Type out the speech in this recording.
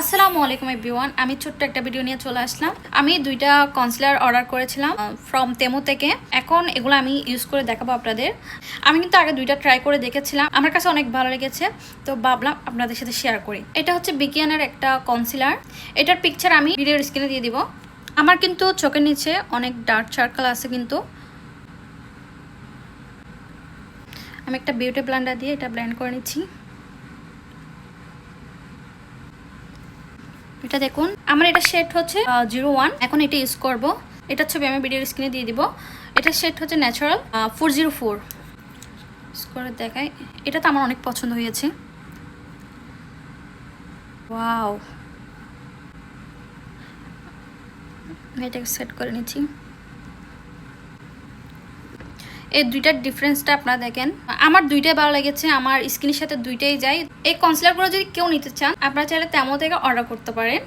আসসালামু আলাইকুম এভরিওয়ান, আমি ছোট্ট একটা ভিডিও নিয়ে চলে আসলাম। আমি দুইটা কনসিলার অর্ডার করেছিলাম ফ্রম তেমো থেকে। এখন এগুলো আমি ইউজ করে দেখাবো আপনাদের। আমি কিন্তু আগে দুইটা ট্রাই করে দেখেছিলাম, আমার কাছে অনেক ভালো লেগেছে, তো ভাবলাম আপনাদের সাথে শেয়ার করি। এটা হচ্ছে বিকিয়ানের একটা কনসিলার, এটার পিকচার আমি ভিডিওর স্ক্রিনে দিয়ে দিব। আমার কিন্তু চোখের নিচে অনেক ডার্ক সার্কেল আছে, কিন্তু আমি একটা বিউটি ব্লেন্ডার দিয়ে এটা ব্লেন্ড করে নিচ্ছি। এটা দেখুন, আমার এটা শেড হচ্ছে 01। এখন এটা ইউজ করব। এটা ছবি আমি ভিডিওর স্ক্রিনে দিয়ে দিব। এটা শেড হচ্ছে ন্যাচারাল 404। ইউজ করে দেখাই। এটা তো আমার অনেক পছন্দ হয়েছে। ওয়াও, এটাকে সেট করে নিচ্ছি। এই দুইটার ডিফারেন্সটা আপনারা দেখেন। আমার দুইটাই ভালো লেগেছে, আমার স্কিনের সাথে দুইটাই যায়। এই কনসিলারগুলো যদি কেউ নিতে চান, আপনারা চাইলে তেমন থেকে অর্ডার করতে পারেন।